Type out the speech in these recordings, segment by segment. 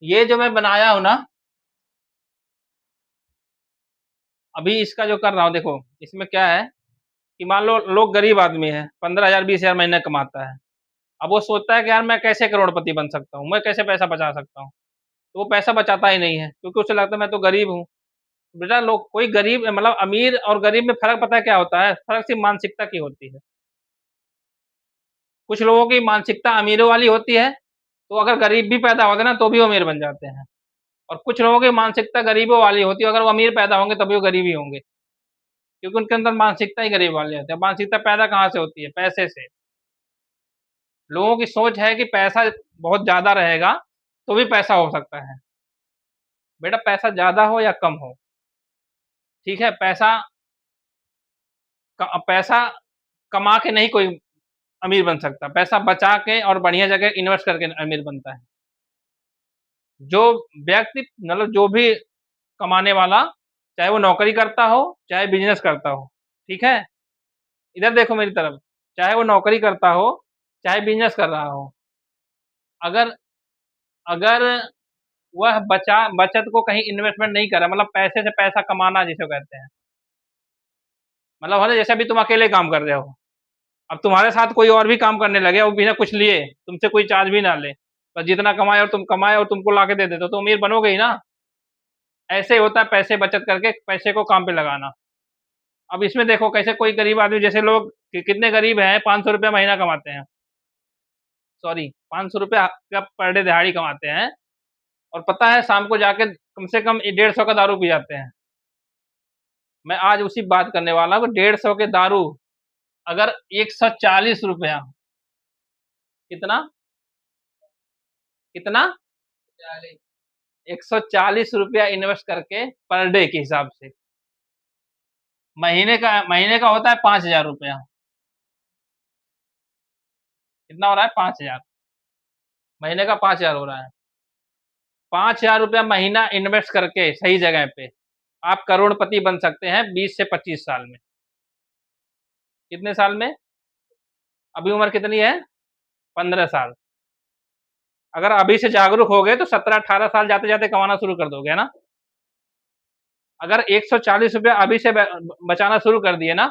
ये जो मैं बनाया हूँ ना, अभी इसका जो कर रहा हूँ, देखो इसमें क्या है कि मान लो लोग गरीब आदमी है, 15,000 20,000 महीने कमाता है। अब वो सोचता है कि यार मैं कैसे करोड़पति बन सकता हूँ, मैं कैसे पैसा बचा सकता हूँ। तो वो पैसा बचाता ही नहीं है, क्योंकि उसे लगता है मैं तो गरीब हूँ। बेटा, लोग कोई गरीब मतलब अमीर और गरीब में फ़र्क पता है क्या होता है? फ़र्क सिर्फ़ मानसिकता की होती है। कुछ लोगों की मानसिकता अमीरों वाली होती है, तो अगर गरीब भी पैदा होते हैं ना, तो भी वो अमीर बन जाते हैं। और कुछ लोगों की मानसिकता गरीबों वाली होती है, अगर वो अमीर पैदा होंगे तभी वो गरीब ही होंगे, क्योंकि उनके अंदर मानसिकता ही गरीब वाली होती है। मानसिकता पैदा कहाँ से होती है? पैसे से। लोगों की सोच है कि पैसा बहुत ज़्यादा रहेगा, तो भी पैसा हो सकता है। बेटा, पैसा ज़्यादा हो या कम हो, ठीक है? पैसा कमा के नहीं कोई अमीर बन सकता, पैसा बचा के और बढ़िया जगह इन्वेस्ट करके अमीर बनता है। जो व्यक्ति मतलब जो भी कमाने वाला, चाहे वो नौकरी करता हो, चाहे बिज़नेस करता हो, ठीक है? इधर देखो मेरी तरफ, चाहे वो नौकरी करता हो, चाहे बिज़नेस कर रहा हो, अगर अगर वह बचत को कहीं इन्वेस्टमेंट नहीं कर रहा, मतलब पैसे से पैसा कमाना जिसे कहते हैं। मतलब है ना, जैसे अभी तुम अकेले काम कर रहे हो, अब तुम्हारे साथ कोई और भी काम करने लगे और बिना कुछ लिए, तुमसे कोई चार्ज भी ना ले, बस जितना कमाए और तुमको लाके दे दे, तो अमीर बनोगे ही ना। ऐसे ही होता है पैसे बचत करके पैसे को काम पे लगाना। अब इसमें देखो कैसे कोई गरीब आदमी, जैसे लोग कितने गरीब हैं, 500 रुपया महीना कमाते हैं, सॉरी 500 रुपया का पर डे दिहाड़ी कमाते हैं, और पता है शाम को जाके कम से कम 150 का दारू पी जाते हैं। मैं आज उसी बात करने वाला हूँ, 150 के दारू अगर 140 रुपया, कितना कितना 140 रुपया इन्वेस्ट करके पर डे के हिसाब से, महीने का होता है 5,000 रुपया। कितना हो रहा है? 5,000। महीने का 5,000 हो रहा है। 5,000 रुपया महीना इन्वेस्ट करके सही जगह पे आप करोड़पति बन सकते हैं 20 से 25 साल में। कितने साल में? अभी उम्र कितनी है? 15 साल। अगर अभी से जागरूक हो गए तो 17-18 साल जाते-जाते कमाना शुरू कर दोगे, है ना? अगर 140 रुपया अभी से बचाना शुरू कर दिए ना,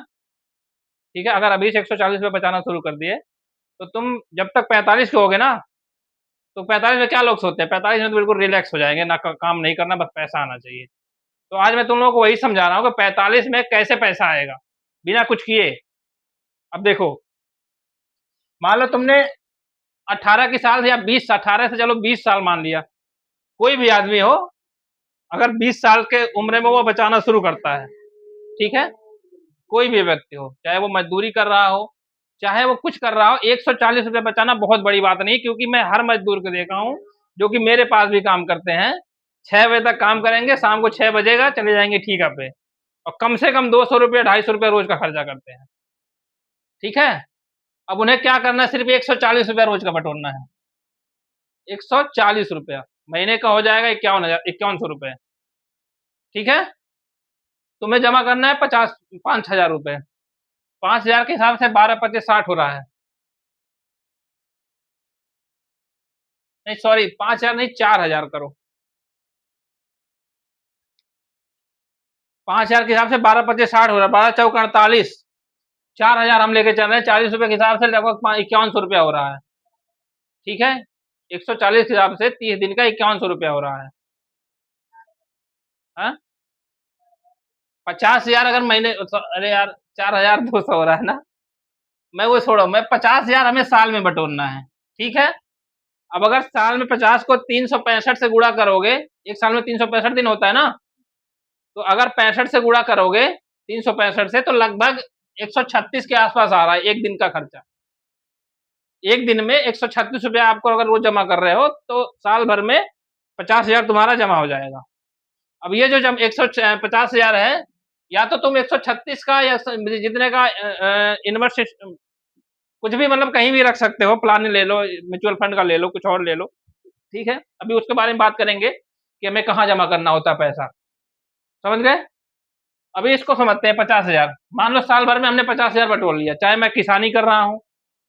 ठीक है? अगर अभी से 140 रुपया बचाना शुरू कर दिए, तो तुम जब तक 45 के होगे ना, तो 45 में क्या लोग सोचते हैं, 45 में तो बिल्कुल रिलैक्स हो जाएँगे, ना काम नहीं करना, बस पैसा आना चाहिए। तो आज मैं तुम लोगों को वही समझा रहा हूँ कि 45 में कैसे पैसा आएगा, बिना कुछ किए। अब देखो, मान लो तुमने 18 के साल या 20, 18 से चलो 20 साल मान लिया, कोई भी आदमी हो, अगर 20 साल के उम्र में वो बचाना शुरू करता है, ठीक है? कोई भी व्यक्ति हो, चाहे वो मज़दूरी कर रहा हो, चाहे वो कुछ कर रहा हो, 140 रुपए बचाना बहुत बड़ी बात नहीं, क्योंकि मैं हर मज़दूर को देखा हूँ, जो कि मेरे पास भी काम करते हैं, 6 बजे तक काम करेंगे, शाम को 6 बजेगा, चले जाएँगे ठीका पे, और कम से कम 200 रुपया, 250 रुपया रोज़ का खर्चा करते हैं, ठीक है? अब उन्हें क्या करना है, सिर्फ़ 140 रुपया रोज़ का बटोरना है। 140 रुपया, महीने का हो जाएगा 51सौ रुपए, ठीक है? तुम्हें जमा करना है 5,000 रुपए, 5,000 के हिसाब से 12 पत्ते 60 हो रहा है। नहीं सॉरी, 5,000 नहीं, 4,000 करो। 5,000 के हिसाब से 12 पत्ते 60 हो रहा है, 12 चौक 48, 4,000 हम लेके चल रहे हैं, 40 रुपए के हिसाब से लगभग 51सौ रुपया हो रहा है, ठीक है? 140 के हिसाब से 30 दिन का 51सौ रुपया हो रहा है। हाँ? 50,000 अगर महीने, अरे यार 4,200 हो रहा है ना? मैं वो छोड़ो, मैं 50,000 हमें साल में बटोरना है, ठीक है? अब अगर साल में 50 को 365 से गुणा करोगे, एक साल में 365 दिन होता है ना, तो अगर 65 से गुणा करोगे 365 से, तो लगभग 136 के आसपास आ रहा है एक दिन का खर्चा। एक दिन में 136 रुपया आपको अगर रोज जमा कर रहे हो, तो साल भर में 50,000 तुम्हारा जमा हो जाएगा। अब ये जो जम 150,000 है, या तो तुम 136 का या जितने का इन्वेस्ट, कुछ भी मतलब कहीं भी रख सकते हो, प्लान ले लो, म्यूचुअल फंड का ले लो, कुछ और ले लो, ठीक है? अभी उसके बारे में बात करेंगे कि हमें कहाँ जमा करना होता है पैसा, समझ गए? अभी इसको समझते हैं 50,000, मान लो साल भर में हमने 50,000 बटोर लिया, चाहे मैं किसानी कर रहा हूँ,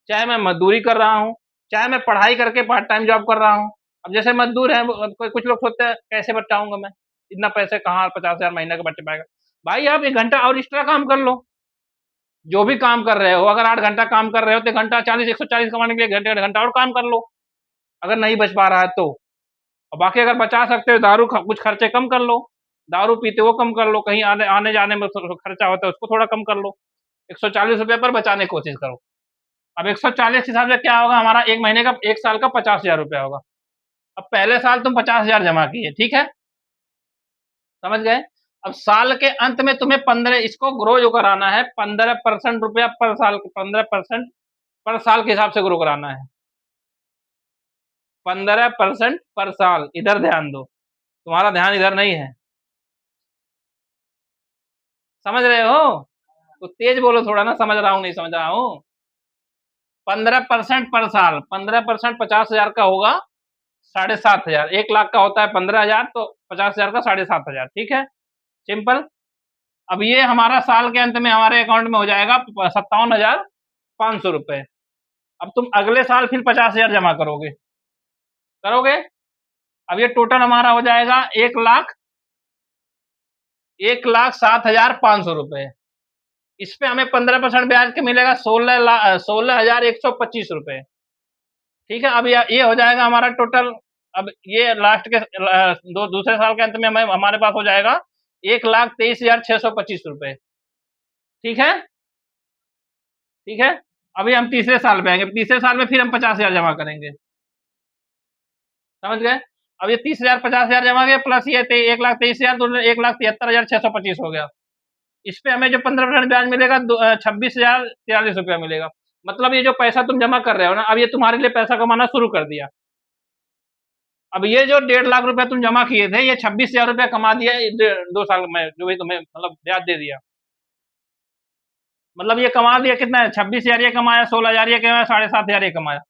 चाहे मैं मजदूरी कर रहा हूँ, चाहे मैं पढ़ाई करके पार्ट टाइम जॉब कर रहा हूँ, अब जैसे मजदूर हैं, कुछ लोग सोचते हैं कैसे बचाऊंगा मैं, इतना पैसे कहाँ 50,000 महीने का बच पाएगा। भाई आप 1 घंटा और एक्स्ट्रा काम कर लो, जो भी काम कर रहे हो, अगर 8 घंटा काम कर रहे हो तो घंटा 140 कमाने के लिए घंटे घंटा और काम कर लो, अगर नहीं बच पा रहा है तो। और बाकी अगर बचा सकते हो, दारू कुछ खर्चे कम कर लो, दारू पीते वो कम कर लो, कहीं आने आने जाने में खर्चा होता है उसको थोड़ा कम कर लो, 140 रुपये पर बचाने की कोशिश करो। अब 140 हिसाब से क्या होगा, हमारा एक महीने का, एक साल का 50,000 रुपया होगा। अब पहले साल तुम 50,000 जमा किए, ठीक है, समझ गए। अब साल के अंत में तुम्हें 15, इसको ग्रो जो कराना है 15% रुपया पर साल, 15% पर साल के हिसाब से ग्रो कराना है, 15% पर साल। इधर ध्यान दो, तुम्हारा ध्यान इधर नहीं है, समझ रहे हो? तो तेज बोलो थोड़ा ना, समझ रहा हूँ नहीं समझ रहा हूँ। 15% पर साल, 15% 50,000 का होगा 7,500। 1 लाख का होता है 15,000, तो 50,000 का 7,500, ठीक है, सिंपल। अब ये हमारा साल के अंत में हमारे अकाउंट में हो जाएगा 57,500 रुपए। अब तुम अगले साल फिर 50,000 जमा करोगे, करोगे। अब ये टोटल हमारा हो जाएगा 1,07,500 रुपए। इस पे हमें 15% ब्याज के मिलेगा 16,125 रुपए, ठीक है। अब ये हो जाएगा हमारा टोटल। अब ये लास्ट के दूसरे साल के अंत में हमें, हमारे पास हो जाएगा 1,23,625 रुपए, ठीक है, ठीक है। अभी हम तीसरे साल पे आएंगे, तीसरे साल में फिर हम 50,000 जमा करेंगे, समझ गए। अब ये 30,000 50,000 जमा गए, प्लस ये 1,23,000, तो 1,73,625 हो गया। इस पे हमें जो 15% ब्याज मिलेगा 26,043 रुपया मिलेगा। मतलब ये जो पैसा तुम जमा कर रहे हो ना, अब ये तुम्हारे लिए पैसा कमाना शुरू कर दिया। अब ये जो 1.5 लाख रुपया तुम जमा किए थे, ये 26,000 रुपया कमा दिया 2 साल में, जो भी तुम्हें मतलब ब्याज दे दिया। मतलब ये कमा दिया कितना है, 26,000 ये कमाया, 16,000 ये कमाया, 7,500 ये कमाया।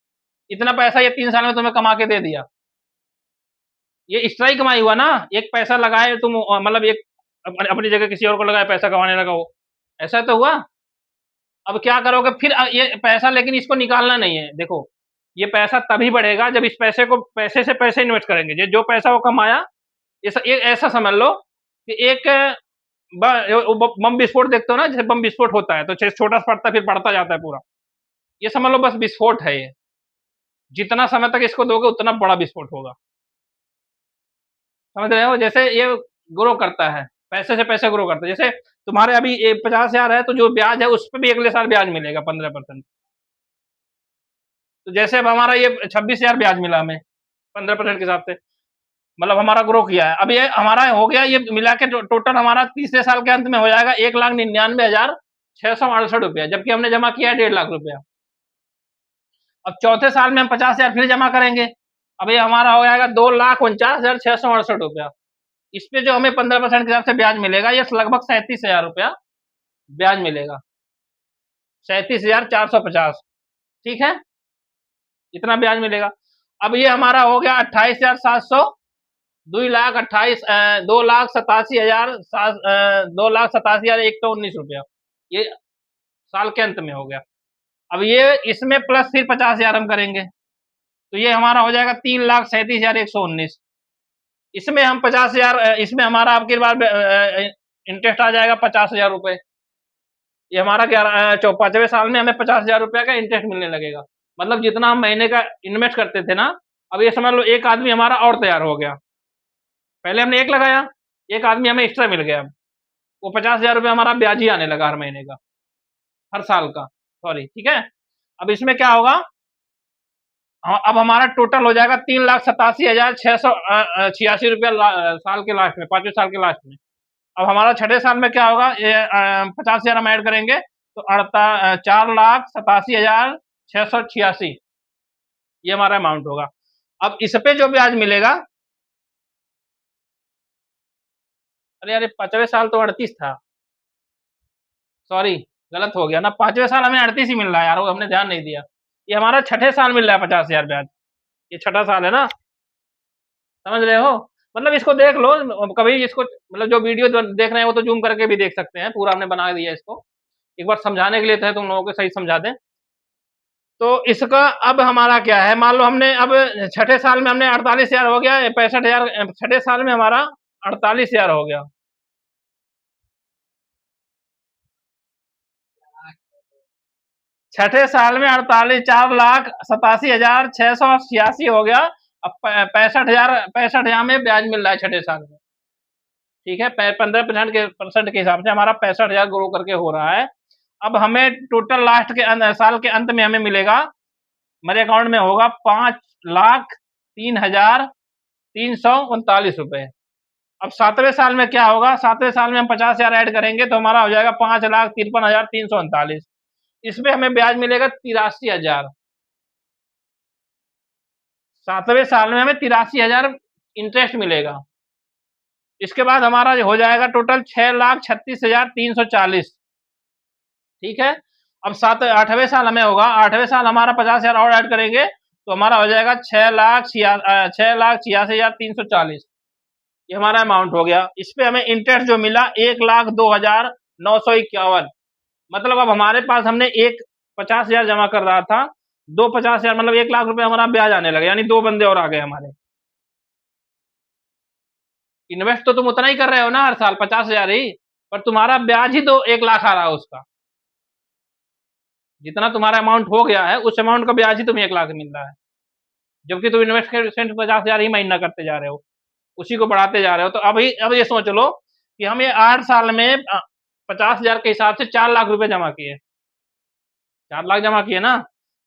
इतना पैसा ये 3 साल में तुम्हें कमा के दे दिया। ये एक्स्ट्रा ही कमाई हुआ ना, एक पैसा लगाए तुम, मतलब एक अपनी जगह किसी और को लगाए, पैसा कमाने लगा वो, ऐसा तो हुआ। अब क्या करोगे फिर, ये पैसा, लेकिन इसको निकालना नहीं है, देखो ये पैसा तभी बढ़ेगा जब इस पैसे को, पैसे से पैसे इन्वेस्ट करेंगे। जो पैसा वो कमाया, ऐसा समझ लो कि एक बम विस्फोट देखते हो ना, जैसे बम विस्फोट होता है तो छोटा सा पड़ता है, फिर बढ़ता जाता है पूरा, ये समझ लो बस विस्फोट है ये। जितना समय तक इसको दोगे उतना बड़ा विस्फोट होगा, समझ रहे हो। जैसे ये ग्रो करता है, पैसे से पैसे ग्रो करता है। जैसे तुम्हारे अभी 50,000 है, तो जो ब्याज है उस पर भी अगले साल ब्याज मिलेगा 15%। तो जैसे अब हमारा ये 26,000 ब्याज मिला हमें 15% के हिसाब से, मतलब हमारा ग्रो किया है। अब ये हमारा हो गया, ये मिला के टोटल हमारा तीसरे साल के अंत में हो जाएगा 1,99,668 रुपया, जबकि हमने जमा किया है 1.5 लाख रुपया। अब चौथे साल में हम 50,000 फिर जमा करेंगे। अब ये हमारा हो जाएगा 2,49,668 रुपया। इस पे जो हमें 15% के हिसाब से ब्याज मिलेगा, ये लगभग 37,000 रुपया ब्याज मिलेगा, 37,450, ठीक है, इतना ब्याज मिलेगा। अब ये हमारा हो गया 28,700, 2,87,119 रुपया, ये साल के अंत में हो गया। अब ये इसमें प्लस फिर 50,000 हम करेंगे, तो ये हमारा हो जाएगा 3,37,119। इसमें हम 50,000, इसमें हमारा आपकी बार इंटरेस्ट आ जाएगा 50,000 रुपए। ये हमारा 5वें साल में हमें 50,000 रुपया का इंटरेस्ट मिलने लगेगा। मतलब जितना हम महीने का इन्वेस्ट करते थे ना, अब ये समझ लो एक आदमी हमारा और तैयार हो गया। पहले हमने एक लगाया, एक आदमी हमें एक्स्ट्रा मिल गया, वो 50,000 रुपया हमारा ब्याज ही आने लगा हर महीने का, हर साल का, सॉरी, ठीक है। अब इसमें क्या होगा, अब हमारा टोटल हो जाएगा 3,87,686 रुपया साल के लास्ट में, 5वें साल के लास्ट में। अब हमारा छठे साल में क्या होगा, ये 50,000 हम ऐड करेंगे तो 4,87,686, ये हमारा अमाउंट होगा। अब इस पे जो ब्याज मिलेगा, अरे अरे 5वें साल तो 38 था, सॉरी गलत हो गया ना, 5वें साल हमें 38 ही मिल रहा है यार, वो हमने ध्यान नहीं दिया। ये हमारा छठे साल मिल रहा है 50,000 ब्याज, ये छठा साल है ना, समझ रहे हो। मतलब इसको देख लो, कभी इसको, मतलब जो वीडियो देख रहे हैं वो तो जूम करके भी देख सकते हैं, पूरा हमने बना दिया इसको, एक बार समझाने के लिए थे तुम लोगों को, सही समझा दें। तो इसका अब हमारा क्या है, मान लो हमने अब छठे साल में हमने 48,000 हो गया, 65,000 छठे साल में हमारा 48,000 हो गया। छठे साल में 4,87,686 हो गया। अब 65,000 में ब्याज मिल रहा है छठे साल में। ठीक है, 15% के हिसाब से हमारा 65,000 ग्रो करके हो रहा है। अब हमें टोटल लास्ट के साल के अंत में हमें मिलेगा, मेरे अकाउंट में होगा 5,03,339 रुपए। अब 7वें साल में क्या होगा, 7वें साल में हम 50,000 ऐड करेंगे तो हमारा हो जाएगा 5,53,339। इसमें हमें ब्याज मिलेगा 83,000। 7वें साल में हमें 83,000 इंटरेस्ट मिलेगा। इसके बाद हमारा हो जाएगा टोटल 6,36,340। ठीक है, अब 8वें साल हमें होगा, 8वें साल हमारा 50,000 और ऐड करेंगे तो हमारा हो जाएगा 6,86,340। ये हमारा अमाउंट हो गया। इस पे हमें इंटरेस्ट जो मिला 1,02,951। मतलब अब हमारे पास हमने एक 50,000 जमा कर रहा था, दो 50,000 मतलब 1,00,000 रुपए हमारा ब्याज आने लगे, यानी 2 बंदे और आ गए हमारे। इन्वेस्ट तो तुम उतना ही कर रहे हो ना हर साल 50,000 ही, पर तुम्हारा ब्याज ही तो 1,00,000 आ रहा है उसका। जितना तुम्हारा अमाउंट हो गया है उस अमाउंट का ब्याज ही तुम्हें 1,00,000 मिल रहा है, जबकि तुम इन्वेस्टमेंट 50,000 ही महीना करते जा रहे हो, उसी को बढ़ाते जा रहे हो। तो अब ये सोच लो कि हम ये 8 साल में 50,000 के हिसाब से 4,00,000 रुपए जमा किए, 4,00,000 जमा किए ना।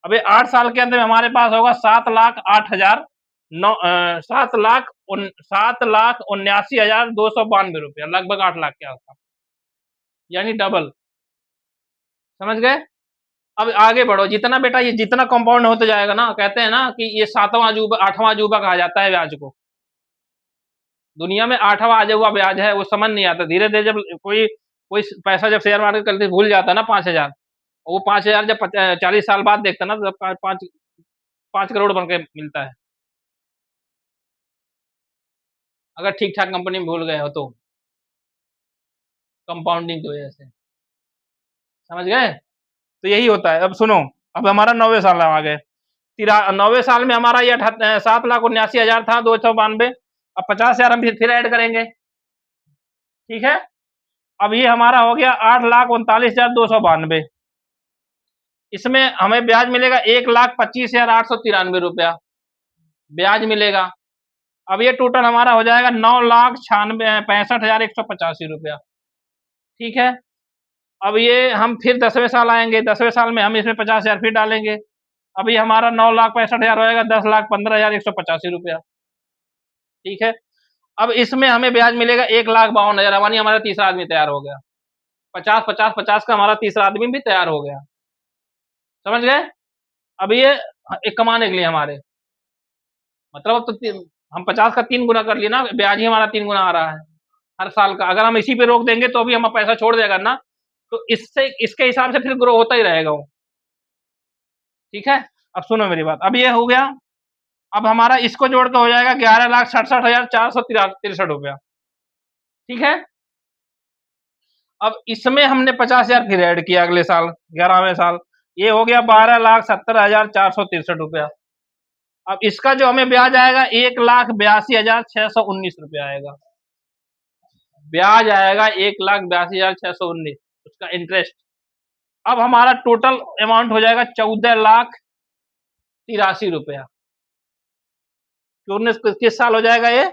अब ये 8 साल के अंदर में हमारे पास होगा 7,79,292 रुपया, लगभग 8,00,000 के आसपास, यानी डबल। समझ गए? अब आगे बढ़ो, जितना बेटा ये जितना कंपाउंड होते जाएगा ना, कहते हैं ना कि ये 7वां अजूबा 8वां अजूबा कहा जाता है ब्याज को। दुनिया में 8वां अजूबा ब्याज है, वो समझ नहीं आता। धीरे-धीरे जब कोई कोई पैसा जब शेयर मार्केट करते भूल जाता है ना 5,000, वो 5,000 जब 40 साल बाद देखता है ना, तो जब 5 करोड़ बन के मिलता है। अगर ठीक-ठाक कंपनी में भूल गए हो तो, कंपाउंडिंग की वजह से। समझ गए? तो यही होता है। अब सुनो, अब हमारा 9वें साल में आ गए। 9वें साल में हमारा ये 7,79,000 था 292। अब 50,000 हम फिर ऐड करेंगे। ठीक है, अब ये हमारा हो गया 8,39,292। इसमें हमें ब्याज मिलेगा 1,25,893 रुपया ब्याज मिलेगा। अब ये टोटल हमारा हो जाएगा 9,65,185 रुपया। ठीक है, अब ये हम फिर 10वें साल आएंगे, 10वें साल में हम इसमें 50,000 फिर डालेंगे। अभी हमारा 9,65,000 हो जाएगा, 10,15,185 रुपया। ठीक है, अब इसमें हमें ब्याज मिलेगा 1,52,000, यानी हमारा तीसरा आदमी तैयार हो गया। 50-50-50 का हमारा तीसरा आदमी भी तैयार हो गया। समझ गए? अब ये एक कमाने के लिए हमारे, मतलब अब तो हम 50 का 3 गुना कर लिए ना, ब्याज ही हमारा 3 गुना आ रहा है हर साल का। अगर हम इसी पे रोक देंगे तो भी हम पैसा छोड़ देगा ना, तो इससे इसके हिसाब से फिर ग्रो होता ही रहेगा वो। ठीक है, अब सुनो मेरी बात, अब ये हो गया। अब हमारा इसको जोड़ के हो जाएगा 11,67,463 रुपया। ठीक है, अब इसमें हमने 50,000 फिर ऐड किया अगले साल, 11वें साल, ये हो गया 12,70,463 रुपया। अब इसका जो हमें ब्याज आएगा 1,82,619 रुपया आएगा। ब्याज आएगा 1,82,619, उसका इंटरेस्ट। अब हमारा टोटल अमाउंट हो जाएगा 14,83,000 रुपया। किस साल हो जाएगा ये?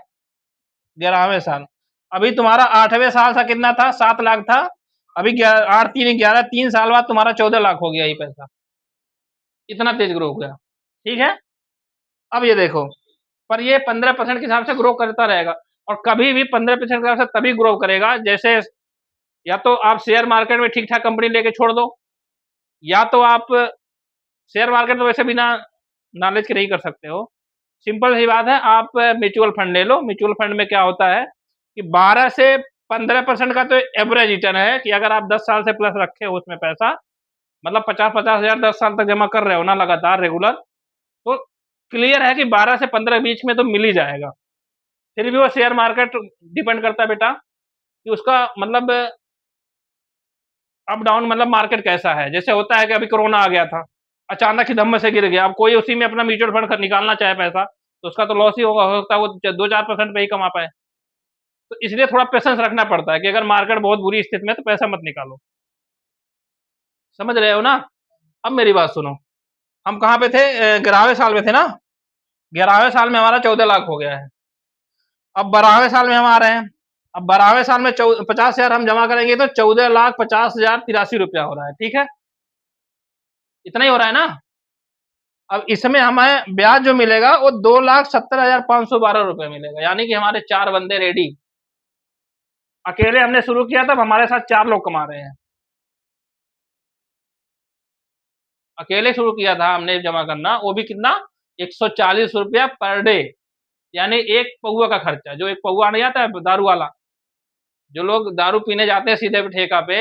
11वें साल। अभी तुम्हारा 8वें साल था, कितना था? 7,00,000 था। अभी 8 3 11 3 साल बाद तुम्हारा 14,00,000 हो गया ये पैसा। इतना तेज ग्रो हो गया। ठीक है, अब ये देखो, पर ये 15% के हिसाब से ग्रो करता रहेगा, और कभी भी 15% के हिसाब से तभी ग्रो करेगा जैसे, या तो आप शेयर मार्केट में ठीक ठाक कंपनी लेके छोड़ दो, या तो आप शेयर मार्केट तो वैसे बिना नॉलेज के नहीं कर सकते हो। सिंपल सी बात है, आप म्यूचुअल फंड ले लो। म्यूचुअल फंड में क्या होता है कि 12 से 15% का तो एवरेज रिटर्न है, कि अगर आप 10 साल से प्लस रखे हो उसमें पैसा, मतलब 50-50 हजार 10 साल तक जमा कर रहे हो ना लगातार रेगुलर, तो क्लियर है कि 12 से 15 बीच में तो मिल ही जाएगा। फिर भी वो शेयर मार्केट डिपेंड करता है बेटा, कि उसका मतलब अप डाउन, मतलब मार्केट कैसा है। जैसे होता है कि अभी कोरोना आ गया था, अचानक ही धम्म से गिर गया, अब कोई उसी में अपना म्यूचुअल फंड निकालना चाहे पैसा तो उसका तो लॉस ही होगा, हो सकता है वो 2-4% पे ही कमा पाए। तो इसलिए थोड़ा पेशेंस रखना पड़ता है कि अगर मार्केट बहुत बुरी स्थिति में है तो पैसा मत निकालो। समझ रहे हो ना? अब मेरी बात सुनो, हम कहाँ पे थे? 11वें साल में थे ना? 11वें साल में हमारा 14 लाख हो गया है। अब 12वें साल में हम आ रहे हैं। अब 12वें साल में 50,000 हम जमा करेंगे तो 14,50,083 रुपया हो रहा है, ठीक है? इतना ही हो रहा है ना? अब इसमें हमें ब्याज जो मिलेगा वो 2,70,512 रुपये मिलेगा, यानी कि हमारे 4 बंदे रेडी। अकेले हमने शुरू किया तब हमारे साथ 4 लोग कमा रहे हैं। अकेले शुरू किया था हमने जमा करना, वो भी कितना? 140 रुपया पर डे, यानी एक पौआ का खर्चा। जो एक पौआ नहीं आता है दारू वाला, जो लोग दारू पीने जाते हैं सीधे ठेका पे,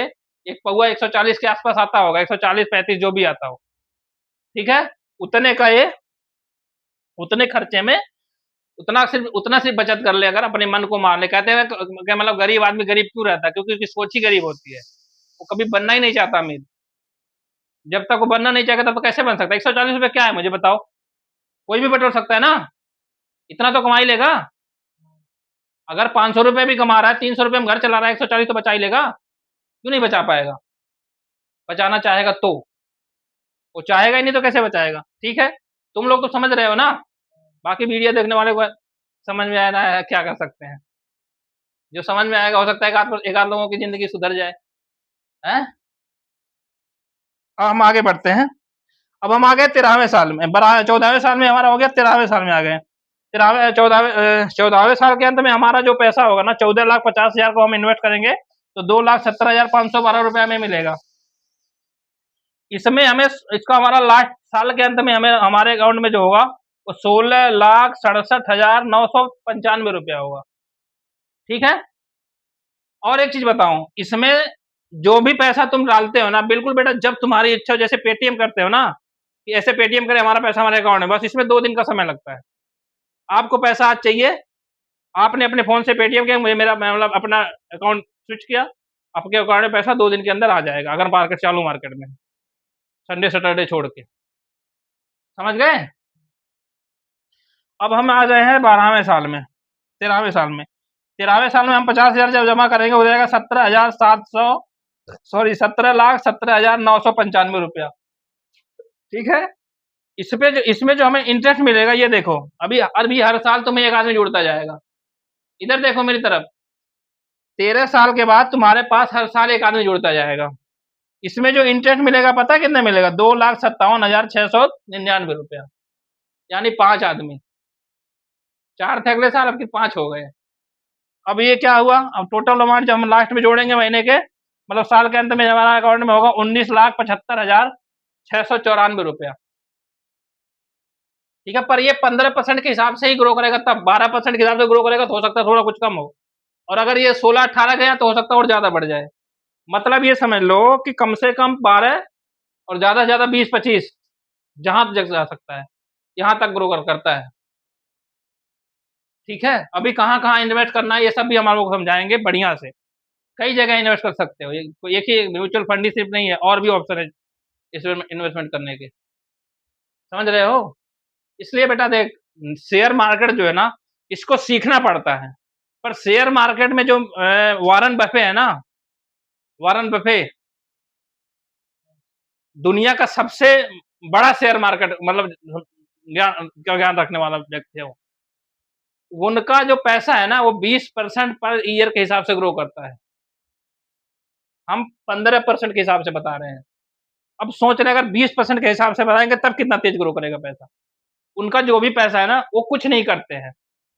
एक पौआ 140 के आसपास आता होगा, 140-35 जो भी आता हो, ठीक है? उतने का ये, उतने खर्चे में उतना सिर्फ बचत कर ले, अगर अपने मन को मार ले। कहते हैं कि मतलब गरीब आदमी गरीब क्यों रहता है? क्योंकि उसकी सोच ही गरीब होती है, वो कभी बनना ही नहीं चाहता अमीर। जब तक वो बनना नहीं चाहेगा तब तो कैसे बन सकता है? 140 रुपये क्या है मुझे बताओ? कोई भी बटोर सकता है ना, इतना तो कमा ही लेगा। अगर 500 रुपये भी कमा रहा है, 300 रुपये में घर चला रहा है, 140 तो बचा ही लेगा। क्यों नहीं बचा पाएगा? बचाना चाहेगा तो। वो चाहेगा ही नहीं तो कैसे बचाएगा? ठीक है, तुम लोग तो समझ रहे हो ना? बाकी वीडियो देखने वाले को समझ में आना है, क्या कर सकते हैं? जो समझ में आएगा, हो सकता है एक आध लोगों की जिंदगी सुधर जाए। हैं? अब हम आगे बढ़ते हैं। अब हम आ गए 13वें साल में, 14वें साल में हमारा हो गया, 13वें साल में आ गए। 14वें साल के अंत में हमारा जो पैसा होगा ना, 14,50,000 को हम इन्वेस्ट करेंगे तो 2,70,512 रुपया हमें मिलेगा। इसमें हमें इसका हमारा लास्ट साल के अंत में हमें हमारे अकाउंट में जो होगा वो 16,67,995 रुपया होगा, ठीक है? और एक चीज बताऊं, इसमें जो भी पैसा तुम डालते हो ना, बिल्कुल बेटा जब तुम्हारी इच्छा हो, जैसे पेटीएम करते हो ना, कि ऐसे पेटीएम करे हमारा पैसा हमारे अकाउंट में, बस इसमें 2 दिन का समय लगता है। आपको पैसा आज चाहिए, आपने अपने फोन से पेटीएम किया, मुझे मेरा मतलब अपना अकाउंट स्विच किया, आपके अकाउंट में पैसा 2 दिन के अंदर आ जाएगा, अगर मार्केट चालू मार्केट में, संडे सैटरडे छोड़ के। समझ गए? अब हम आ गए हैं 12वें साल में, 13वें साल में। 13वें साल में हम 50,000 जब जमा करेंगे हो जाएगा 17,17,995 रुपया, ठीक है? इसमें जो हमें इंटरेस्ट मिलेगा, ये देखो, अभी अभी हर साल तुम्हें एक आदमी जुड़ता जाएगा। इधर देखो मेरी तरफ, 13 साल के बाद तुम्हारे पास हर साल एक आदमी जुड़ता जाएगा। इसमें जो इंटरेस्ट मिलेगा पता है कितना मिलेगा? 2,57,699 रुपया, यानी 5 आदमी। 4 थे अगले साल, अब के 5 हो गए। अब ये क्या हुआ? अब टोटल अमाउंट जब हम लास्ट में जोड़ेंगे महीने के, मतलब साल के अंत में हमारा अकाउंट में होगा 19,75,694 रुपया, ठीक है? पर ये 15% के हिसाब से ही ग्रो करेगा, तब 12% के हिसाब से ग्रो करेगा तो हो सकता है थोड़ा कुछ कम हो, और अगर ये 16-18 गया तो हो सकता है और ज्यादा बढ़ जाए। मतलब ये समझ लो कि कम से कम 12 और ज्यादा से ज्यादा 20-25, जहां तक जा सकता है यहां तक ग्रो करता है, ठीक है? अभी कहाँ कहाँ इन्वेस्ट करना है ये सब भी हम आपको समझाएंगे बढ़िया से। कई जगह इन्वेस्ट कर सकते हो, कोई एक ही म्यूचुअल फंड ही सिर्फ नहीं है, और भी ऑप्शन है इसमें इन्वेस्टमेंट करने के। समझ रहे हो? इसलिए बेटा देख, शेयर मार्केट जो है ना, इसको सीखना पड़ता है। पर शेयर मार्केट में जो वारन बफे है ना, वारन बफे दुनिया का सबसे बड़ा शेयर मार्केट मतलब ज्ञान रखने वाला व्यक्ति है वो। उनका जो पैसा है ना वो 20% पर ईयर के हिसाब से ग्रो करता है, हम 15% के हिसाब से बता रहे हैं। अब सोच रहे हैं अगर 20% के हिसाब से बताएंगे तब कितना तेज ग्रो करेगा पैसा। उनका जो भी पैसा है ना वो कुछ नहीं करते हैं,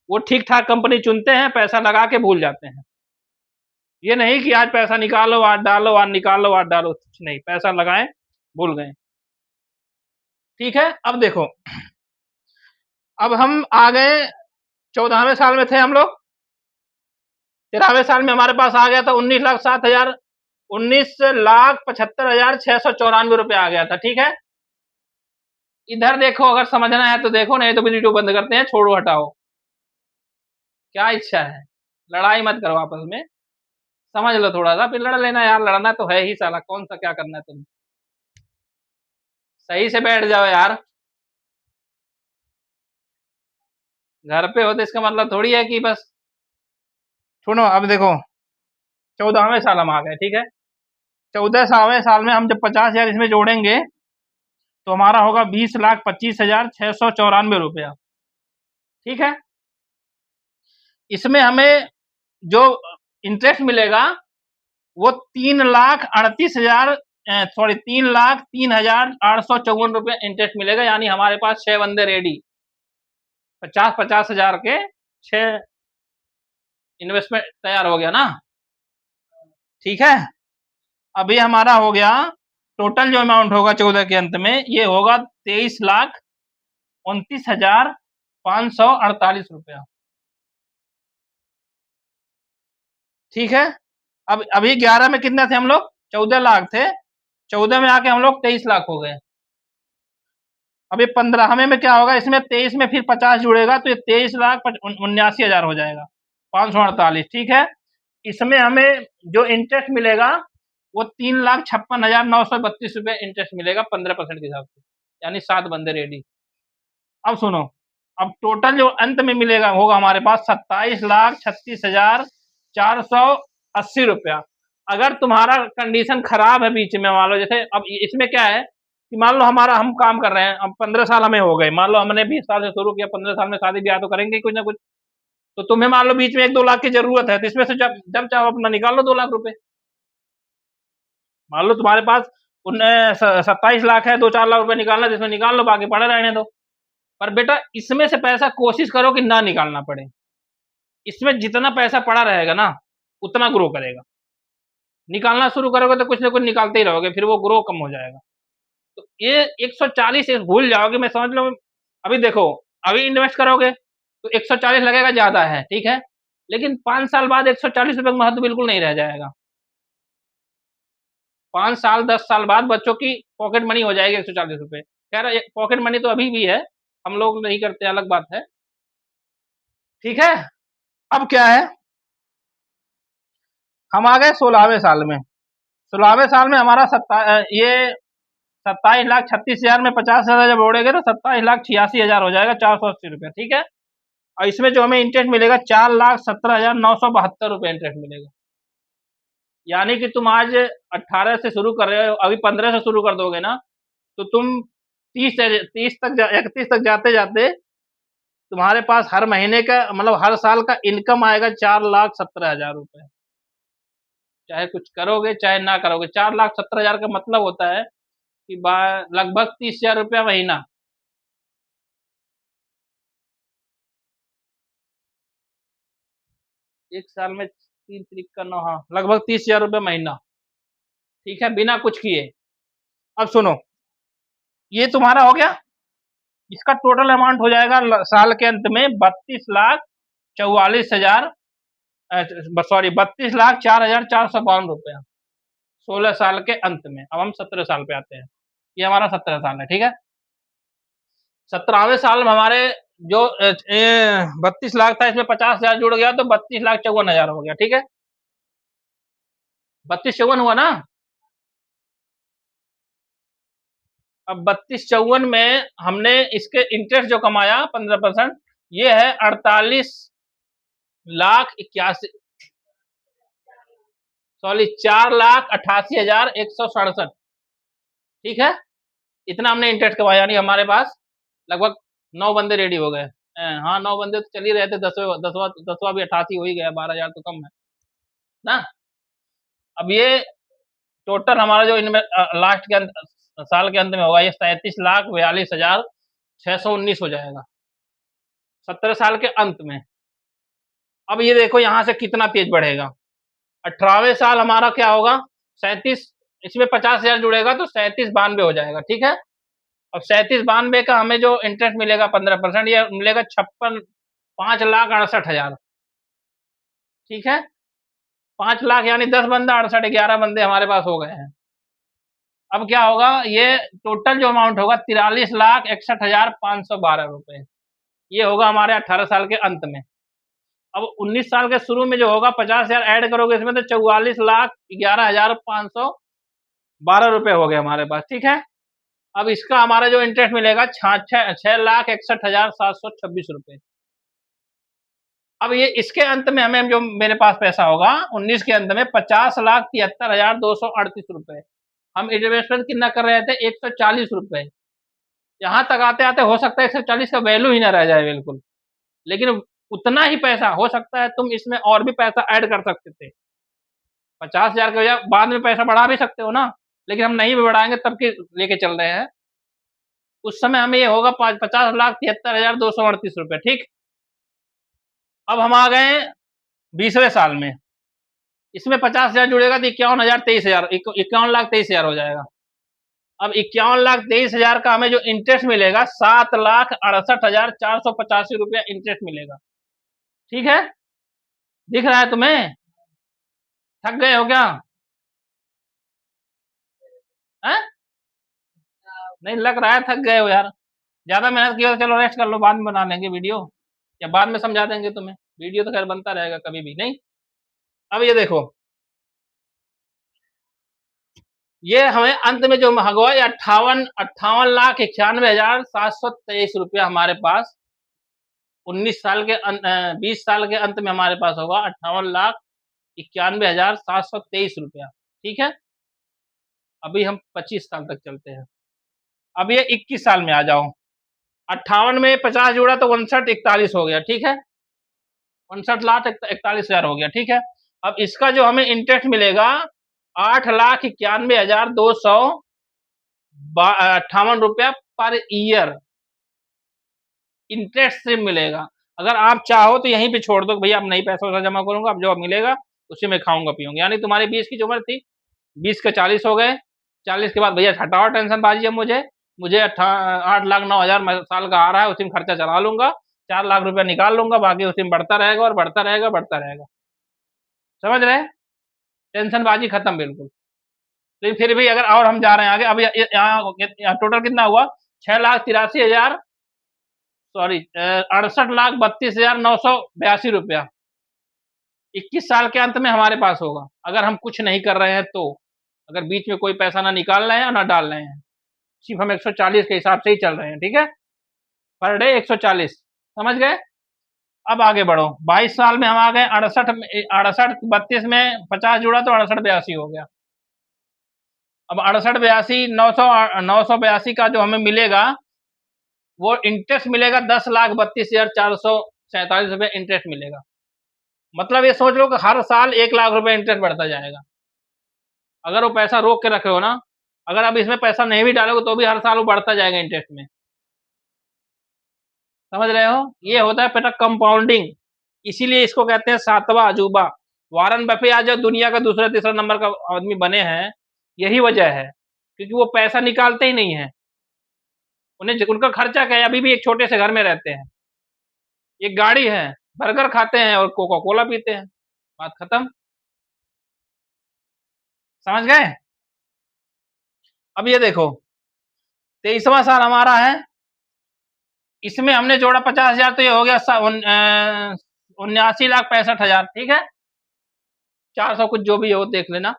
वो ठीक ठाक कंपनी चुनते हैं, पैसा लगा के भूल जाते हैं। ये नहीं कि आज पैसा निकालो आज डालो, आज निकालो आज डालो, कुछ नहीं, पैसा लगाएं भूल गए, ठीक है? अब देखो, अब हम आ गए 14वें साल में थे हम लोग, 13वें साल में हमारे पास आ गया था 19,75,694 रुपया आ गया था, ठीक है? इधर देखो, अगर समझना है तो देखो, नहीं तो वीडियो बंद करते हैं, छोड़ो हटाओ। क्या इच्छा है? लड़ाई मत करो आपस में, समझ लो थोड़ा सा, फिर लड़ लेना यार, लड़ना तो है ही साला, कौन सा क्या करना है तुम्हें? सही से बैठ जाओ यार, घर पे हो तो इसका मतलब थोड़ी है कि बस। सुनो अब देखो, 14वें साल हम आ गए, ठीक है। 14वें साल में हम जब 50,000 इसमें जोड़ेंगे तो हमारा होगा 20,25,694 ठीक है। इसमें हमें जो इंटरेस्ट मिलेगा वो 3,38,000 सॉरी 3,03,854 इंटरेस्ट मिलेगा, यानी हमारे पास 6 बंदे रेडी, 50,000 के 6 इन्वेस्टमेंट तैयार हो गया ना, ठीक है। अभी हमारा हो गया टोटल जो अमाउंट होगा 14 के अंत में ये होगा 23,29,548 ठीक है। अब अभी 11 में कितने थे हम लोग, 14 लाख थे, 14 में आके हम लोग 23 लाख हो गए। अभी 15वें में क्या होगा, इसमें 23 में फिर 50 जुड़ेगा तो ये 23,79,000 हो जाएगा, 548 ठीक है। इसमें हमें जो इंटरेस्ट मिलेगा वो 3,56,932 इंटरेस्ट मिलेगा 15% के हिसाब से, यानी 7 बंदे रेडी। अब सुनो, अब टोटल जो अंत में मिलेगा होगा हमारे पास 27,36,480 अगर तुम्हारा कंडीशन खराब है बीच में, मान लो जैसे अब इसमें क्या है कि मान लो हमारा हम काम कर रहे हैं, अब 15 साल हमें हो गए, मान लो हमने 20 साल से शुरू किया, 15 साल में शादी ब्याह तो करेंगे कुछ ना कुछ, तो तुम्हें मान लो बीच में 1-2 लाख की जरूरत है, तो इसमें से जब जब चाहो अपना निकाल लो 2 लाख रुपए। मान लो तुम्हारे पास 27 लाख है, 2-4 लाख रुपए निकालना, जिसमें निकाल लो, बाकी पड़े रहने दो। पर बेटा इसमें से पैसा कोशिश करो कि ना निकालना पड़े, इसमें जितना पैसा पड़ा रहेगा ना उतना ग्रो करेगा, निकालना शुरू करोगे तो कुछ ना कुछ निकालते ही रहोगे, फिर वो ग्रो कम हो जाएगा। तो ये 140 भूल जाओगे, मैं समझ लो। अभी देखो, अभी इन्वेस्ट करोगे तो 140 लगेगा, ज्यादा है ठीक है, लेकिन 5 साल बाद 140 रुपए का महत्व बिल्कुल नहीं रह जाएगा। 5 साल 10 साल बाद बच्चों की पॉकेट मनी हो जाएगी 140 रुपए। खैर पॉकेट मनी तो अभी भी है, हम लोग नहीं करते, अलग बात है, ठीक है। अब क्या है, हम आ गए 16वें साल में। 16वें साल में हमारा ये 27,36,000 में 50,000 जब जोड़ेंगे तो 27,86,000 हो जाएगा, 480 ठीक है। और इसमें जो हमें इंटरेस्ट मिलेगा 4,17,972 इंटरेस्ट मिलेगा, यानी कि तुम आज 18 से शुरू कर रहे हो, अभी 15 से शुरू कर दोगे ना तो तुम 30 तक 31 तक जाते जाते तुम्हारे पास हर महीने का मतलब हर साल का इनकम आएगा 4,17,000 चाहे कुछ करोगे चाहे ना करोगे। 4,17,000 का मतलब होता है कि लगभग 30,000 महीना। एक साल में 3 3 का 9, हाँ लगभग 30,000 महीना, ठीक है, बिना कुछ किए। अब सुनो, ये तुम्हारा हो गया, इसका टोटल अमाउंट हो जाएगा साल के अंत में 32,44,000 सॉरी 32,04,452 16 साल के अंत में। अब हम 17 साल पे आते हैं, ये हमारा 17 साल है, ठीक है। 17वें साल में हमारे जो 32 लाख था, इसमें 50,000 जुड़ गया तो 32,54,000 हो गया, ठीक है। 32-54 हुआ ना। अब 32-54 में हमने इसके इंटरेस्ट जो कमाया 15%, ये है 48,81 सॉरी 4,88,167, ठीक है। इतना हमने इंटरेस्ट कमाया, यानी हमारे पास लगभग 9 बंदे रेडी हो गए। हाँ 9 बंदे तो चल ही रहे थे, 10वां भी 88 हो ही गया, 12,000 तो कम है ना। अब ये टोटल हमारा जो लास्ट के साल के अंत में होगा ये 37,42,619 हो जाएगा 17 साल के अंत में। अब ये देखो यहाँ से कितना तेज बढ़ेगा। 18वें साल हमारा क्या होगा, 37, इसमें 50,000 जुड़ेगा तो 37,92 हो जाएगा, ठीक है। अब 37,92 का हमें जो इंटरेस्ट मिलेगा 15%, ये मिलेगा 5,68,000, ठीक है। 5 लाख यानी 10 बंदा 68, 11 बंदे हमारे पास हो गए हैं। अब क्या होगा, ये टोटल जो अमाउंट होगा 43,61,512 ये होगा हमारे 18 साल के अंत में। अब 19 साल के शुरू में जो होगा 50,000 ऐड करोगे इसमें तो 44,11,512 हो गए हमारे पास, ठीक है। अब इसका हमारा जो इंटरेस्ट मिलेगा 6,61,726 रुपए। अब ये इसके अंत में हमें जो मेरे पास पैसा होगा 19 के अंत में 50,73,238 रुपए। हम इन्वेस्टमेंट कितना कर रहे थे 140 रुपए। यहाँ तक आते आते हो सकता है 140 का वैल्यू ही ना रह जाए बिल्कुल, लेकिन उतना ही पैसा हो सकता है तुम इसमें और भी पैसा ऐड कर सकते थे। 50,000 के बजाय बाद में पैसा बढ़ा भी सकते हो ना, लेकिन हम नहीं भी बढ़ाएंगे तब के लेके चल रहे हैं। उस समय हमें ये होगा 50,73,238 रुपए। ठीक, अब हम आ गए 20वें साल में। इसमें 50,000 जुड़ेगा तो 51,023,000 51,23,000 हो जाएगा। अब 51,23,000 का हमें जो इंटरेस्ट मिलेगा 7,68,485 रुपया इंटरेस्ट मिलेगा। ठीक है, दिख रहा है तुम्हें? थक गए हो क्या? है? नहीं लग रहा है थक गए हो यार। ज्यादा मेहनत की हो तो चलो रेस्ट कर लो, बाद में बना लेंगे वीडियो, या बाद में समझा देंगे तुम्हें। वीडियो तो खैर बनता रहेगा कभी भी नहीं। अब ये देखो, ये हमें अंत में जो हुआ ये 58,91,91,723 रुपया हमारे पास 20 साल के अंत में हमारे पास होगा 58,91,723 रुपया। ठीक है, अभी हम 25 साल तक चलते हैं। अब ये 21 साल में आ जाओ। 58 में 50 जोड़ा तो 59,41 हो गया। ठीक है, 59,41,000 हो गया। ठीक है, अब इसका जो हमें इंटरेस्ट मिलेगा 8,91,258 रुपया पर ईयर इंटरेस्ट से मिलेगा। अगर आप चाहो तो यहीं पे छोड़ दो भैया, अब नहीं पैसा वैसा जमा करूंगा, अब जो मिलेगा उसी में खाऊंगा पीऊंगा। यानी तुम्हारी 20 की जो उम्र थी 20 के 40 हो गए। 40 के बाद भैया हटाओ टेंशन बाजी। अब मुझे 8,09,000 साल का आ रहा है, उसी में खर्चा चला लूंगा, 4 लाख रुपया निकाल लूंगा, बाकी उसी में बढ़ता रहेगा और बढ़ता रहेगा बढ़ता रहेगा। समझ रहे? टेंशन बाजी खत्म बिल्कुल। लेकिन फिर भी अगर और हम जा रहे हैं आगे, अब यहाँ टोटल कितना हुआ 6,83,000 सॉरी 68,32,982 रुपया 21 साल के अंत में हमारे पास होगा, अगर हम कुछ नहीं कर रहे हैं तो। अगर बीच में कोई पैसा ना निकाल रहे हैं और ना डाल रहे हैं, सिर्फ हम 140 के हिसाब से ही चल रहे हैं। ठीक है, पर डे 140। समझ गए? अब आगे बढ़ो। 22 साल में हम आ गए 68,32 में 50 जुड़ा तो 68,82 हो गया। अब 68,82 982 का जो हमें मिलेगा वो इंटरेस्ट मिलेगा 10,32,447 रुपये इंटरेस्ट मिलेगा। मतलब ये सोच लो कि हर साल 1 लाख रुपए इंटरेस्ट बढ़ता जाएगा। अगर वो पैसा रोक के रखे हो ना, अगर आप इसमें पैसा नहीं भी डालोगे तो भी हर साल वो बढ़ता जाएगा इंटरेस्ट में। समझ रहे हो? ये होता है बेटा कंपाउंडिंग। इसीलिए इसको कहते हैं 7वां अजूबा। वारन बफे आज जो दुनिया का दूसरा तीसरा नंबर का आदमी बने हैं, यही वजह है, क्योंकि वो पैसा निकालते ही नहीं है। उन्हें उनका खर्चा क्या है, अभी भी एक छोटे से घर में रहते हैं, एक गाड़ी है, बर्गर खाते हैं और कोका कोला पीते हैं, बात खत्म। समझ गए? अब ये देखो 23वां साल हमारा है, इसमें हमने जोड़ा 50,000 तो ये हो गया 79,65,000। ठीक है, 400 कुछ जो भी हो देख लेना।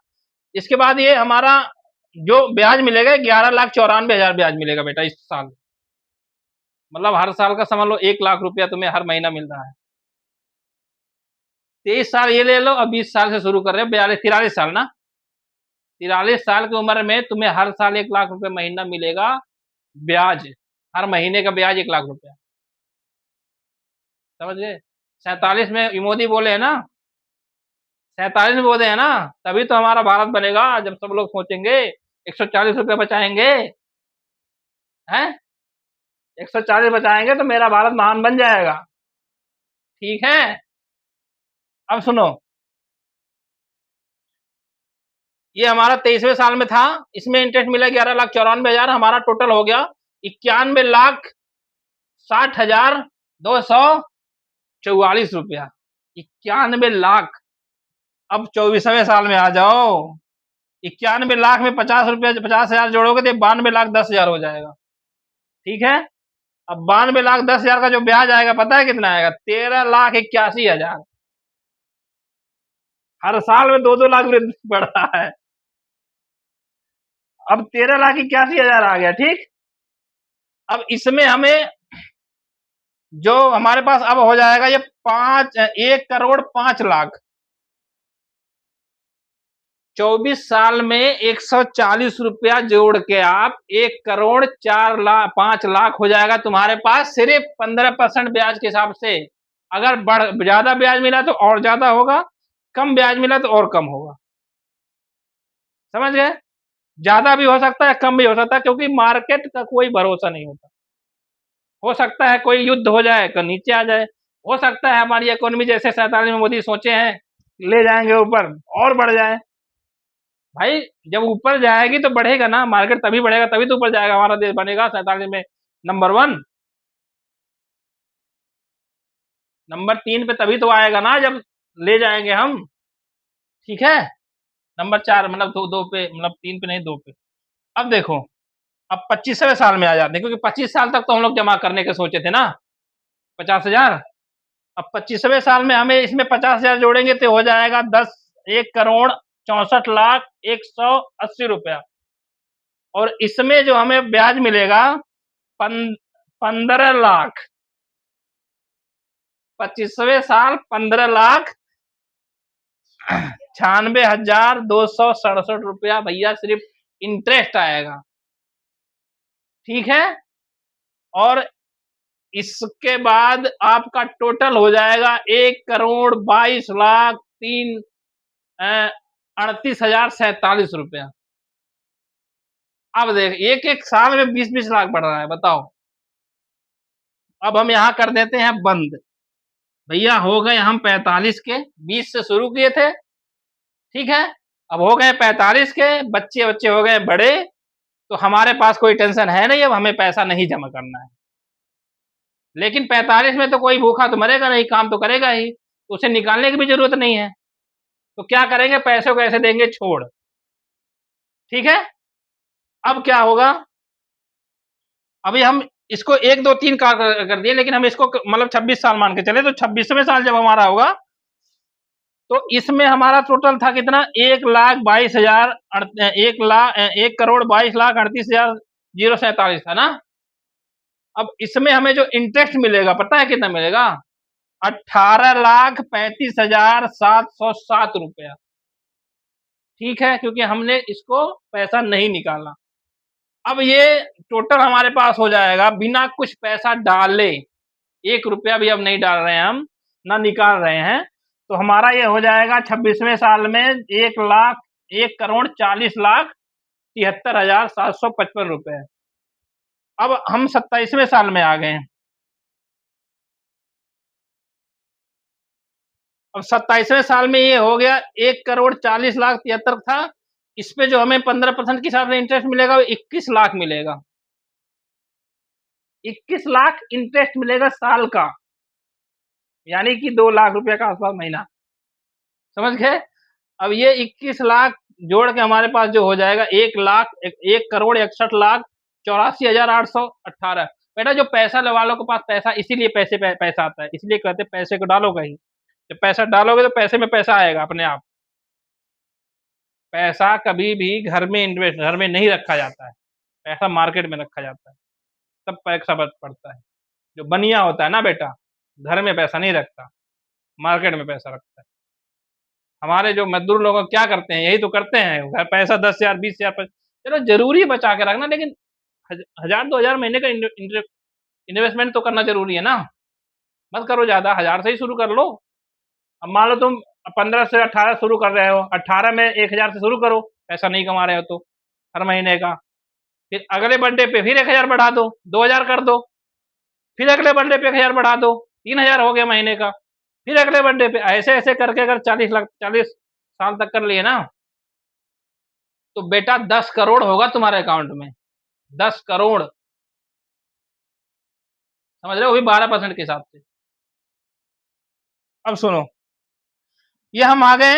इसके बाद ये हमारा जो ब्याज मिलेगा 11,94,000 ब्याज मिलेगा बेटा इस साल। मतलब हर साल का समझ लो 1 लाख रुपया तुम्हें हर महीना मिल रहा है। 23 साल ये ले लो, अब 20 साल से शुरू कर रहे हो, 43 साल ना, 43 साल की उम्र में तुम्हें हर साल 1 लाख रुपए महीना मिलेगा ब्याज। हर महीने का ब्याज 1 लाख रुपया। समझ गए? 47 में मोदी बोले है ना, 47 में बोले है ना, तभी तो हमारा भारत बनेगा जब सब लोग सोचेंगे 140 रुपये बचाएंगे, हैं 140 बचाएंगे तो मेरा भारत महान बन जाएगा। ठीक है, अब सुनो, ये हमारा 23वें साल में था, इसमें इंटरेस्ट मिला 11,94,000, हमारा टोटल हो गया 91,60,244 रुपया। 91 लाख। अब 24वें साल में आ जाओ, 91 लाख में 50 रुपया 50,000 जोड़ोगे तो 92,10,000 हो जाएगा। ठीक है, अब 92,10,000 का जो ब्याज आएगा पता है कितना आएगा? 13,81,000। हर साल में 2-2 लाख रुपये बढ़ रहा है। अब 13,81,000 आ गया, ठीक। अब इसमें हमें जो हमारे पास अब हो जाएगा ये 1,05,00,000 24 साल में 140 रुपया जोड़ के आप 1,04,05,00,000 हो जाएगा तुम्हारे पास सिर्फ 15% ब्याज के हिसाब से। अगर ज्यादा ब्याज मिला तो और ज्यादा होगा, कम ब्याज मिला तो और कम होगा। समझ गए? ज्यादा भी हो सकता है, कम भी हो सकता है, क्योंकि मार्केट का कोई भरोसा नहीं होता। हो सकता है कोई युद्ध हो जाए तो नीचे आ जाए, हो सकता है हमारी इकोनॉमी जैसे 47 में मोदी सोचे हैं ले जाएंगे ऊपर और बढ़ जाए। भाई जब ऊपर जाएगी तो बढ़ेगा ना मार्केट, तभी बढ़ेगा, तभी तो ऊपर जाएगा, हमारा देश बनेगा 47 में नंबर 1, नंबर 3 पे तभी तो आएगा ना जब ले जाएंगे हम। ठीक है, नंबर 4 मतलब दो पे, मतलब 3 पे नहीं 2 पे। अब देखो, अब 25वें साल में आ जाते हैं, क्योंकि 25 साल तक तो हम लोग जमा करने के सोचे थे ना 50,000। अब 25वें साल में हमें इसमें 50,000 जोड़ेंगे तो हो जाएगा 1,64,64,180 रुपया। और इसमें जो हमें ब्याज मिलेगा 15 लाख, 25वें साल 15,96,267 रुपया भैया सिर्फ इंटरेस्ट आएगा। ठीक है, और इसके बाद आपका टोटल हो जाएगा 1,22,38,47 रुपया। अब देख एक एक साल में 20-20 लाख बढ़ रहा है, बताओ। अब हम यहां कर देते हैं बंद भैया। हो गए हम 45 के, 20 से शुरू किए थे, ठीक है। अब हो गए 45 के, बच्चे बच्चे हो गए बड़े, तो हमारे पास कोई टेंशन है नहीं, अब हमें पैसा नहीं जमा करना है। लेकिन 45 में तो कोई भूखा तो मरेगा नहीं, काम तो करेगा ही, तो उसे निकालने की भी जरूरत नहीं है। तो क्या करेंगे, पैसे को ऐसे देंगे छोड़। ठीक है, अब क्या होगा, अभी हम इसको 1 2 3 कर दिए, लेकिन हम इसको मतलब 26 साल मान के चले, तो 26वें साल जब हमारा होगा तो इसमें हमारा टोटल था कितना, 1,22,000 1,22,38,047 था ना। अब इसमें हमें जो इंटरेस्ट मिलेगा पता है कितना मिलेगा, 18,35,707 रुपया। ठीक है, क्योंकि हमने इसको पैसा नहीं निकाला। अब ये टोटल हमारे पास हो जाएगा बिना कुछ पैसा डाले, 1 रुपया भी अब नहीं डाल रहे हैं हम, ना निकाल रहे हैं, तो हमारा ये हो जाएगा 26वें साल में 1,40,73,755 रुपए। अब हम 27वें साल में आ गए हैं। अब 27वें साल में ये हो गया 1,40,73,000 था, इस पे जो हमें 15% के हिसाब से इंटरेस्ट मिलेगा वो 21 लाख मिलेगा। 21 लाख इंटरेस्ट मिलेगा साल का, यानी कि 2 लाख रुपए का आसपास महीना। समझ गए? अब ये 21 लाख जोड़ के हमारे पास जो हो जाएगा 1,61,61,84,818। बेटा जो पैसा वालों के पास पैसा, इसीलिए पैसा आता है, इसलिए कहते हैं पैसे को डालो कहीं। जब पैसा डालोगे तो पैसे में पैसा आएगा अपने आप। पैसा कभी भी घर में नहीं रखा जाता है, पैसा मार्केट में रखा जाता है, तब पैसा पड़ता है। जो बनिया होता है ना बेटा, घर में पैसा नहीं रखता, मार्केट में पैसा रखता है। हमारे जो मजदूर लोग क्या करते हैं, यही तो करते हैं, पैसा 10,000 20,000 चलो जरूरी है बचा के रखना, लेकिन 1,000 2,000 महीने का इन्वेस्टमेंट तो करना जरूरी है ना। मत करो ज्यादा, 1,000 से ही शुरू कर लो। अब मान लो तुम 15 से 18 शुरू कर रहे हो, 18 में 1,000 से शुरू करो, पैसा नहीं कमा रहे हो तो हर महीने का, फिर अगले बर्थडे पे फिर 1,000 बढ़ा दो, 2,000 कर दो, फिर अगले बर्थडे पे 1,000 बढ़ा दो, 3,000 हो गया महीने का, फिर अगले बर्थडे पे, ऐसे ऐसे करके अगर 40 साल तक कर लिए ना, तो बेटा 10 करोड़ होगा तुम्हारे अकाउंट में, 10 करोड़। समझ रहे हो, वो भी 12% के हिसाब से। अब सुनो, ये हम आ गए,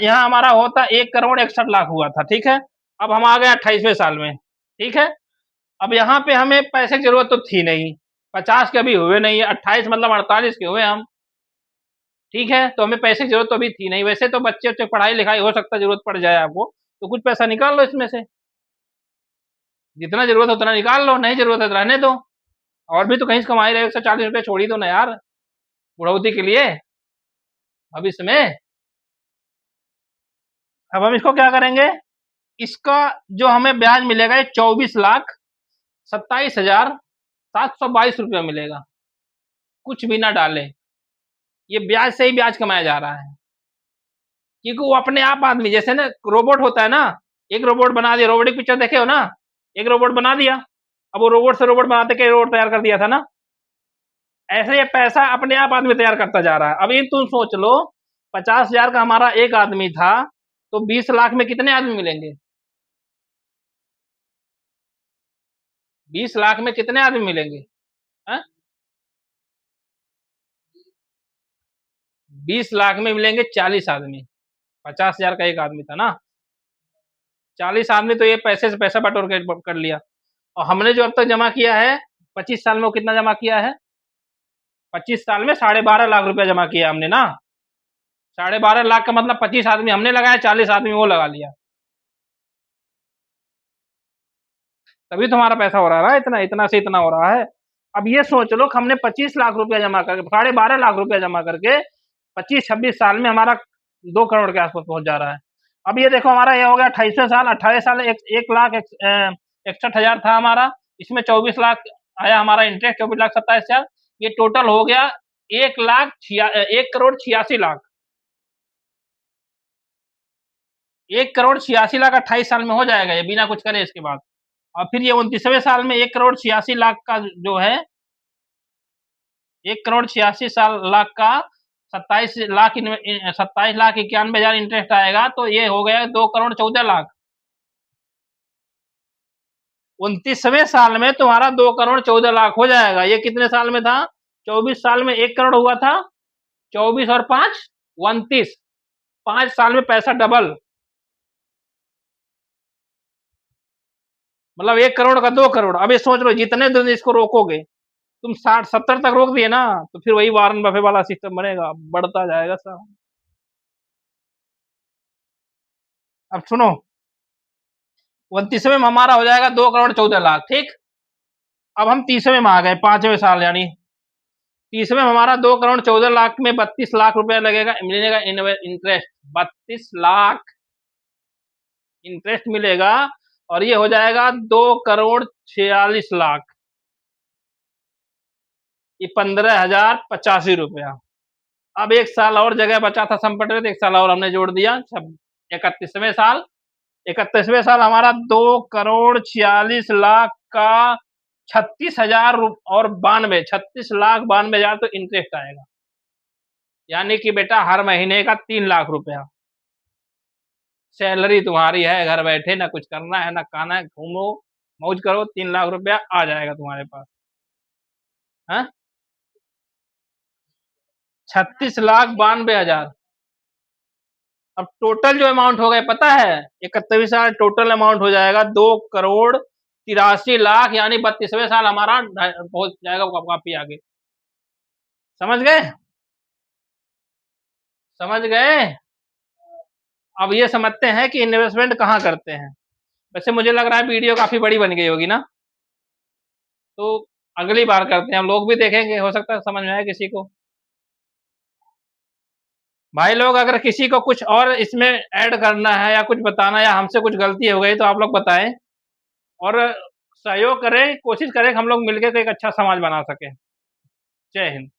यहाँ हमारा होता 1,61,60,00,000 हुआ था, ठीक है। अब हम आ गए 28वें साल में, ठीक है। अब यहाँ पे हमें पैसे की जरूरत तो थी नहीं, 50 के अभी हुए नहीं है, 28 मतलब 48 के हुए हम, ठीक है। तो हमें पैसे की जरूरत तो अभी थी नहीं, वैसे तो बच्चे बच्चे पढ़ाई लिखाई हो सकता है जरूरत पड़ जाए आपको, तो कुछ पैसा निकाल लो इसमें से। जितना जरूरत है उतना निकाल लो, नहीं जरूरत है तो रहने दो। और भी तो कहीं से कमा ही रहे हो, 140 रुपये छोड़ ही दो ना यार, बुढ़ौती के लिए, भविष्य में। अब हम इसको क्या करेंगे, इसका जो हमें ब्याज मिलेगा ये 24,27,722 रुपया मिलेगा, कुछ भी ना डाले। ये ब्याज से ही ब्याज कमाया जा रहा है, क्योंकि वो अपने आप आदमी जैसे ना रोबोट होता है ना, एक रोबोट बना दिया, रोबोटिक पिक्चर देखे हो ना, एक रोबोट बना दिया, अब वो रोबोट से रोबोट बनाते के रोबोट तैयार कर दिया था ना, ऐसे ये पैसा अपने आप आदमी तैयार करता जा रहा है। अब ये तुम सोच लो, 50,000 का हमारा एक आदमी था, तो 20 लाख में कितने आदमी मिलेंगे? 20 लाख में कितने आदमी मिलेंगे? है? 20 लाख में मिलेंगे 40 आदमी। 50,000 का एक आदमी था ना, 40 आदमी, तो ये पैसे से पैसा बटोर के कर लिया। और हमने जो अब तक जमा किया है 25 साल में, वो कितना जमा किया है? 25 साल में 12.5 लाख रुपया जमा किया हमने ना। 12.5 लाख का मतलब 25 आदमी हमने लगाया, 40 आदमी वो लगा लिया, तभी तुम्हारा पैसा हो रहा है, इतना इतना से इतना हो रहा है। अब ये सोच लो कि हमने 25 लाख रुपया जमा करके, 12.5 लाख रुपया जमा करके 25-26 साल में हमारा 2 करोड़ के आसपास पहुंच जा रहा है। अब ये देखो हमारा ये हो गया 28वें साल, 28 साल 1,61,000 था हमारा, इसमें 24 लाख आया हमारा इंटरेस्ट, 24,27,000, ये टोटल हो गया 1,86,00,000। 1,86,00,000 28 साल में हो जाएगा ये, बिना कुछ करे इसके बाद। और फिर ये 29वें साल में 1,86,00,000 का जो है, 1,86,00,000 का 27,91,000 इंटरेस्ट आएगा, तो ये हो गया 2,14,00,000। 29वें साल में तुम्हारा 2,14,00,000 हो जाएगा। ये कितने साल में था? 24 साल में 1 करोड़ हुआ था, 24 और 5 29, 5 साल में पैसा डबल, मतलब 1 करोड़ का 2 करोड़। अब ये सोच लो जितने दिन इसको रोकोगे, तुम 60-70 तक रोक दिए ना, तो फिर वही वारन बफे वाला सिस्टम बनेगा, बढ़ता जाएगा सब। अब सुनो, 29वें में हमारा हो जाएगा 2,14,00,000, ठीक। अब हम 30वें में आ गए, 5वें साल, यानी 30वें में हमारा 2,14,00,000 में 32 लाख रुपया लगेगा, मिलेगा इंटरेस्ट, 32 लाख इंटरेस्ट मिलेगा, और ये हो जाएगा 2,46,00,000, ये 15,085 रुपया। अब 1 साल और जगह बचा था संपट में, तो 1 साल और हमने जोड़ दिया, 31वें साल। 31वें साल हमारा 2,46,00,000 का 36,000 और 36,92,000 तो इंटरेस्ट आएगा, यानी कि बेटा हर महीने का 3 लाख रुपया सैलरी तुम्हारी है, घर बैठे, ना कुछ करना है, ना खाना है, घूमो मौज करो, 3 लाख रुपया आ जाएगा तुम्हारे पास। हाँ, 36,92,000। अब टोटल जो अमाउंट हो गया पता है, 31वें साल टोटल अमाउंट हो जाएगा 2,83,00,000, यानी 32वें साल हमारा पहुंच जाएगा काफी आगे। समझ गए? समझ गए? अब ये समझते हैं कि इन्वेस्टमेंट कहाँ करते हैं। वैसे मुझे लग रहा है वीडियो काफी बड़ी बन गई होगी ना, तो अगली बार करते हैं, हम लोग भी देखेंगे, हो सकता है समझ में आए किसी को। भाई लोग अगर किसी को कुछ और इसमें ऐड करना है या कुछ बताना, या हमसे कुछ गलती हो गई, तो आप लोग बताएं, और सहयोग करें, कोशिश करें कि हम लोग मिलकर एक अच्छा समाज बना सकें। जय हिंद।